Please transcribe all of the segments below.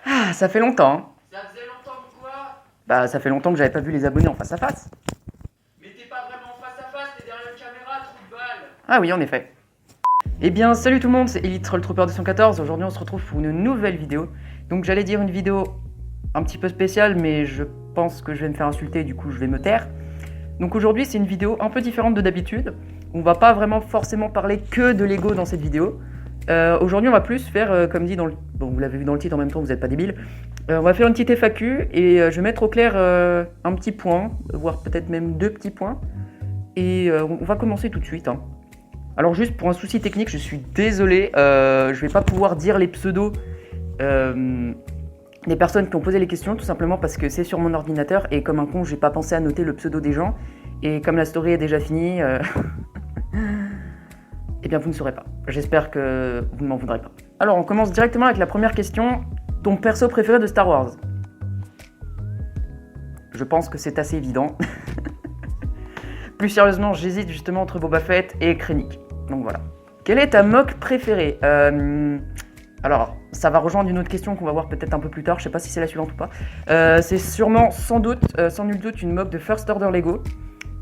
Ah, ça fait longtemps, hein. Ça faisait longtemps que quoi? Bah, ça fait longtemps que j'avais pas vu les abonnés en face à face. Mais t'es pas vraiment face à face, t'es derrière la caméra, trou de balle. Ah oui, en effet. Eh bien, salut tout le monde, c'est Elite Troll Trooper 214. Aujourd'hui, on se retrouve pour une nouvelle vidéo. Donc, j'allais dire une vidéo un petit peu spéciale, mais je pense que je vais me faire insulter, du coup, je vais me taire. Donc, aujourd'hui, c'est une vidéo un peu différente de d'habitude. On va pas vraiment forcément parler que de Lego dans cette vidéo. Aujourd'hui, on va plus faire, comme dit dans le... Bon, vous l'avez vu dans le titre en même temps, vous n'êtes pas débile. On va faire une petite FAQ et je vais mettre au clair un petit point, voire peut-être même deux petits points. Et on va commencer tout de suite, hein. Alors juste pour un souci technique, je suis désolé, je vais pas pouvoir dire les pseudos des personnes qui ont posé les questions, tout simplement parce que c'est sur mon ordinateur et comme un con, j'ai pas pensé à noter le pseudo des gens. Et comme la story est déjà finie, eh bien vous ne saurez pas. J'espère que vous ne m'en voudrez pas. Alors on commence directement avec la première question. Ton perso préféré de Star Wars? Je pense que c'est assez évident. Plus sérieusement, j'hésite justement entre Boba Fett et Krennic. Donc voilà. Quelle est ta mock préférée? Alors, ça va rejoindre une autre question qu'on va voir peut-être un peu plus tard. Je sais pas si c'est la suivante ou pas. C'est sûrement, sans doute, sans nul doute, une mock de First Order Lego.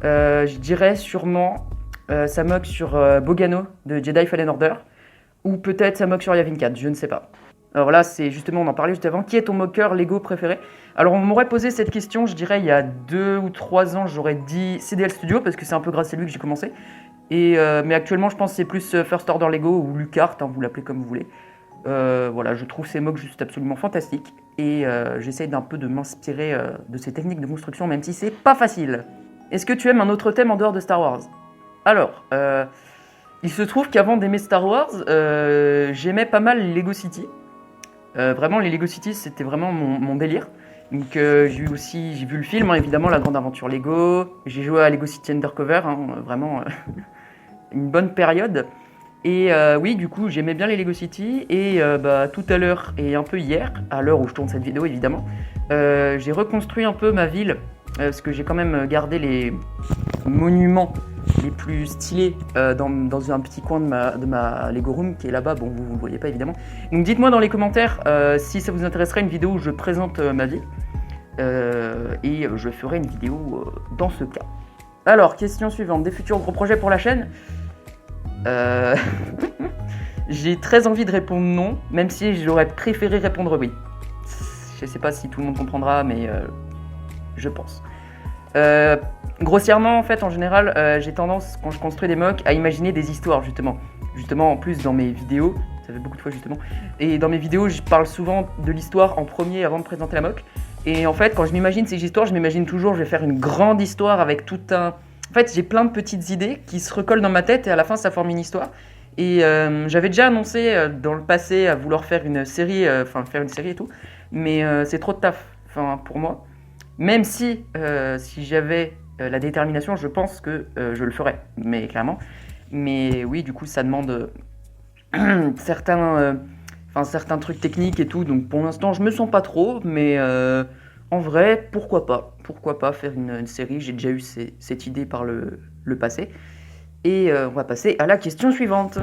Je dirais sûrement sa mock sur Bogano de Jedi Fallen Order. Ou peut-être sa mock sur Yavin 4, je ne sais pas. Alors là, c'est justement, on en parlait juste avant. Qui est ton moqueur Lego préféré? Alors, on m'aurait posé cette question, je dirais, il y a 2 ou 3 ans, j'aurais dit CDL Studio, parce que c'est un peu grâce à lui que j'ai commencé. Mais actuellement, je pense que c'est plus First Order Lego ou Lucart, hein, vous l'appelez comme vous voulez. Voilà, je trouve ces mocks juste absolument fantastiques. Et j'essaye d'un peu de m'inspirer de ces techniques de construction, même si c'est pas facile. Est-ce que tu aimes un autre thème en dehors de Star Wars? Alors, il se trouve qu'avant d'aimer Star Wars, j'aimais pas mal Lego City. Vraiment, les Lego City, c'était vraiment mon délire. Donc j'ai vu le film, hein, évidemment, La Grande Aventure Lego. J'ai joué à Lego City Undercover, hein, vraiment une bonne période. Et oui, du coup, j'aimais bien les Lego City. Et tout à l'heure, et un peu hier, à l'heure où je tourne cette vidéo, évidemment, j'ai reconstruit un peu ma ville. Parce que j'ai quand même gardé les monuments les plus stylés dans un petit coin de ma Lego Room qui est là-bas. Bon, vous ne le voyez pas évidemment. Donc dites-moi dans les commentaires si ça vous intéresserait une vidéo où je présente ma vie. Et je ferai une vidéo dans ce cas. Alors, question suivante. Des futurs gros projets pour la chaîne? J'ai très envie de répondre non, même si j'aurais préféré répondre oui. Je sais pas si tout le monde comprendra, mais je pense. Grossièrement, en fait, en général, j'ai tendance, quand je construis des mocks, à imaginer des histoires, justement. Justement, en plus, dans mes vidéos, ça fait beaucoup de fois, justement. Et dans mes vidéos, je parle souvent de l'histoire en premier avant de présenter la mock. Et en fait, quand je m'imagine ces histoires, je m'imagine toujours, je vais faire une grande histoire avec tout un... En fait, j'ai plein de petites idées qui se recollent dans ma tête et à la fin, ça forme une histoire. Et j'avais déjà annoncé dans le passé à vouloir faire une série, faire une série et tout. Mais c'est trop de taf, pour moi. Même si j'avais la détermination, je pense que je le ferais, mais clairement. Mais oui, du coup, ça demande certains trucs techniques et tout. Donc pour l'instant, je me sens pas trop, mais en vrai, pourquoi pas? Pourquoi pas faire une série? J'ai déjà eu cette idée par le passé. Et on va passer à la question suivante.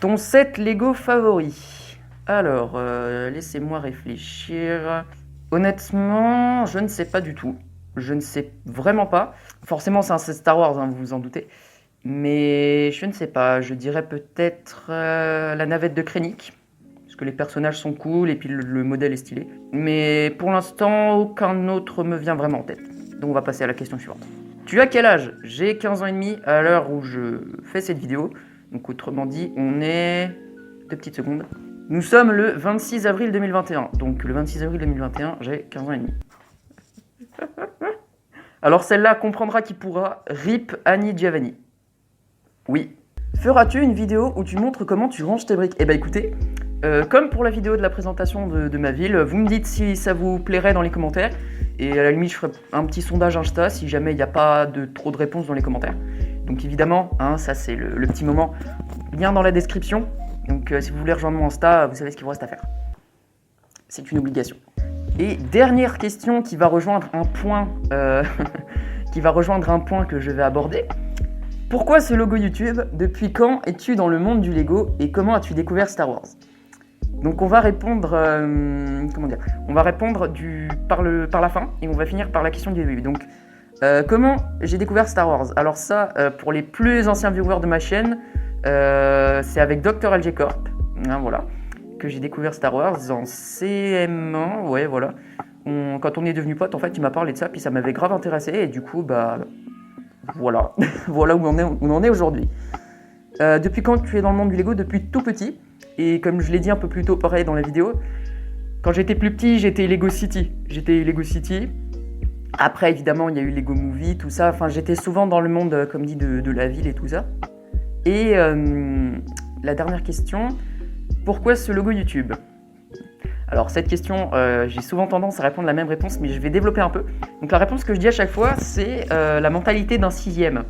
Ton set Lego favori? Alors, laissez-moi réfléchir. Honnêtement, je ne sais pas du tout. Je ne sais vraiment pas. Forcément, c'est un set Star Wars, hein, vous vous en doutez. Mais je ne sais pas. Je dirais peut-être la navette de Krennic. Parce que les personnages sont cool et puis le modèle est stylé. Mais pour l'instant, aucun autre me vient vraiment en tête. Donc on va passer à la question suivante. Tu as quel âge? J'ai 15 ans et demi à l'heure où je fais cette vidéo. Donc autrement dit, on est... 2 petites secondes. Nous sommes le 26 avril 2021. Donc le 26 avril 2021, j'ai 15 ans et demi. Alors celle-là comprendra qui pourra. RIP Annie Giovanni. Oui. Feras-tu une vidéo où tu montres comment tu ranges tes briques? Eh ben écoutez, comme pour la vidéo de la présentation de ma ville, vous me dites si ça vous plairait dans les commentaires. Et à la limite, je ferai un petit sondage Insta si jamais il n'y a pas trop de réponses dans les commentaires. Donc évidemment, hein, ça c'est le petit moment, lien dans la description. Donc si vous voulez rejoindre mon Insta, vous savez ce qu'il vous reste à faire. C'est une obligation. Et dernière question qui va rejoindre un point, qui va rejoindre un point que je vais aborder. Pourquoi ce logo YouTube? Depuis quand es-tu dans le monde du Lego et comment as-tu découvert Star Wars? Donc on va répondre, on va répondre par la fin et on va finir par la question du début. Donc comment j'ai découvert Star Wars? Alors ça, pour les plus anciens viewers de ma chaîne, c'est avec Dr. LG Corp, hein, voilà, que j'ai découvert Star Wars en CM1, ouais voilà. Quand on est devenu potes, en fait, il m'a parlé de ça, puis ça m'avait grave intéressé et du coup, bah voilà, voilà où on en est aujourd'hui. Depuis quand tu es dans le monde du Lego? Depuis tout petit. Et comme je l'ai dit un peu plus tôt, pareil dans la vidéo, quand j'étais plus petit, j'étais Lego City. Après, évidemment, il y a eu Lego Movie, tout ça. Enfin, j'étais souvent dans le monde, comme dit, de la ville et tout ça. Et la dernière question, pourquoi ce logo YouTube? Alors, cette question, j'ai souvent tendance à répondre la même réponse, mais je vais développer un peu. Donc, la réponse que je dis à chaque fois, c'est la mentalité d'un sixième.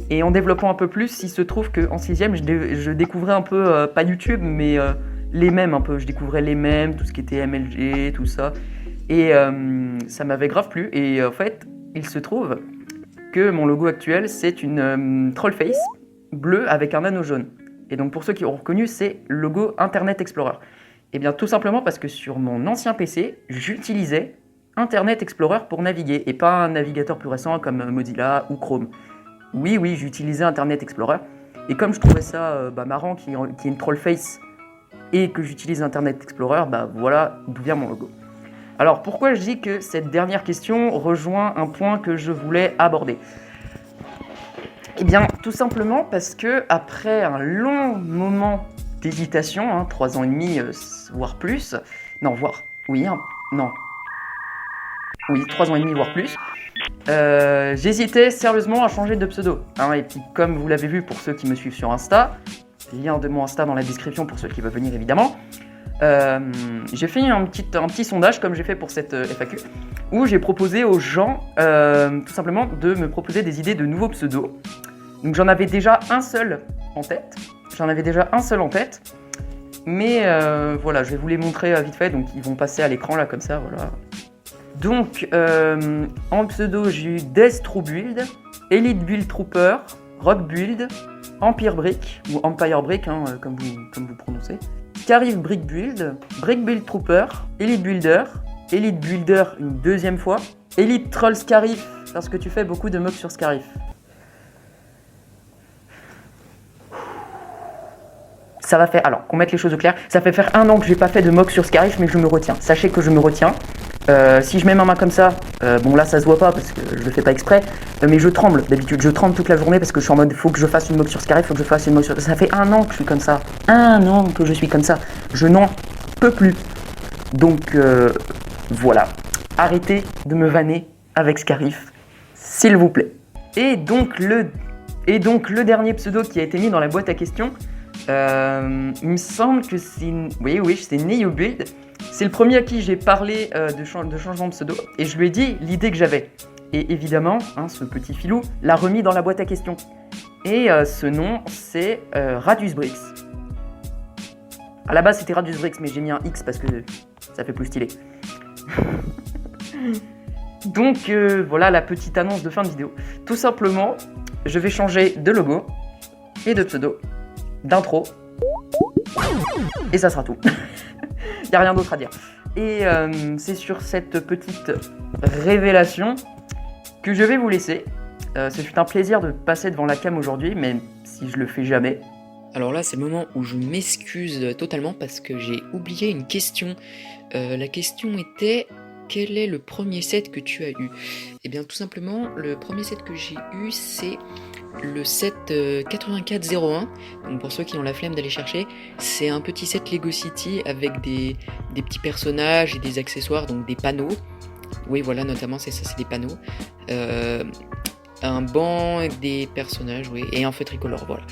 Et en développant un peu plus, il se trouve qu'en 6ème, je découvrais un peu, pas YouTube, mais les mèmes un peu. Je découvrais les mèmes, tout ce qui était MLG, tout ça. Et ça m'avait grave plu. Et en fait, il se trouve que mon logo actuel, c'est une Trollface bleue avec un anneau jaune. Et donc pour ceux qui ont reconnu, c'est le logo Internet Explorer. Et bien tout simplement parce que sur mon ancien PC, j'utilisais Internet Explorer pour naviguer. Et pas un navigateur plus récent comme Mozilla ou Chrome. Oui, j'utilisais Internet Explorer. Et comme je trouvais ça marrant qu'il y ait une Trollface et que j'utilise Internet Explorer, bah voilà d'où vient mon logo. Alors pourquoi je dis que cette dernière question rejoint un point que je voulais aborder? Eh bien tout simplement parce que après un long moment d'hésitation, 3 ans et demi, voire plus, non, voire, oui, non, oui, 3 ans et demi, voire plus, j'hésitais sérieusement à changer de pseudo. Et puis comme vous l'avez vu pour ceux qui me suivent sur Insta, lien de mon Insta dans la description pour ceux qui veulent venir évidemment, j'ai fait un petit sondage comme j'ai fait pour cette FAQ, où j'ai proposé aux gens tout simplement de me proposer des idées de nouveaux pseudos. Donc j'en avais déjà un seul en tête, mais voilà, je vais vous les montrer vite fait, donc ils vont passer à l'écran là comme ça, voilà. Donc, en pseudo, j'ai eu Death True Build, Elite Build Trooper, Rock Build, Empire Brick, ou Empire Brick, comme vous prononcez, Scarif Brick Build, Brick Build Trooper, Elite Builder une deuxième fois, Elite Troll Scarif, parce que tu fais beaucoup de mocks sur Scarif. Ça va faire, alors qu'on mette les choses au clair, ça fait faire 1 an que j'ai pas fait de mock sur Scarif, mais je me retiens. Sachez que je me retiens. Si je mets ma main comme ça, bon là ça se voit pas parce que je le fais pas exprès, mais je tremble. D'habitude je tremble toute la journée parce que je suis en mode faut que je fasse une mock sur Scarif, Ça fait 1 an que je suis comme ça. 1 an que je suis comme ça. Je n'en peux plus. Donc voilà. Arrêtez de me vanner avec Scarif, s'il vous plaît. Et donc le dernier pseudo qui a été mis dans la boîte à questions. Il me semble que c'est... Oui, c'est Neo Build. C'est le premier à qui j'ai parlé de changement de pseudo. Et je lui ai dit l'idée que j'avais. Et évidemment, ce petit filou l'a remis dans la boîte à questions. Et ce nom, c'est Radius Bricks. À la base, c'était Radius Bricks, mais j'ai mis un X parce que ça fait plus stylé. Donc, voilà la petite annonce de fin de vidéo. Tout simplement, je vais changer de logo et de pseudo, d'intro, et ça sera tout. Il n'y a rien d'autre à dire. Et c'est sur cette petite révélation que je vais vous laisser. Ce fut un plaisir de passer devant la cam aujourd'hui, même si je le fais jamais. Alors là, c'est le moment où je m'excuse totalement parce que j'ai oublié une question. La question était: quel est le premier set que tu as eu? Eh bien, tout simplement, le premier set que j'ai eu, c'est le set 8401. Donc pour ceux qui ont la flemme d'aller chercher, c'est un petit set Lego City avec des petits personnages et des accessoires, donc des panneaux. Oui, voilà, notamment c'est ça, c'est des panneaux. Un banc avec des personnages, oui, et un feu tricolore, voilà.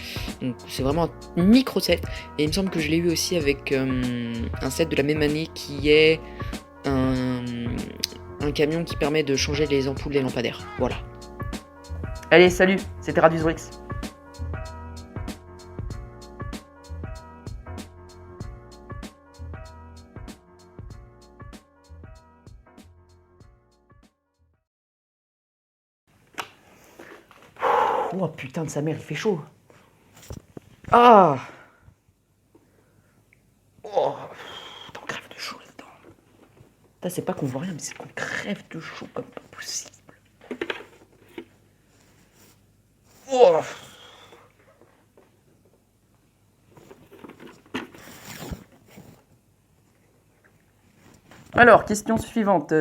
Donc c'est vraiment un micro set. Et il me semble que je l'ai eu aussi avec un set de la même année qui est un camion qui permet de changer les ampoules des lampadaires. Voilà. Allez, salut, c'était Radius Bricks. Oh putain de sa mère, il fait chaud. Ah. Oh. Putain, on crève de chaud là-dedans. Putain, c'est pas qu'on voit rien, mais c'est qu'on crève de chaud comme pas possible. Oh. Alors, question suivante.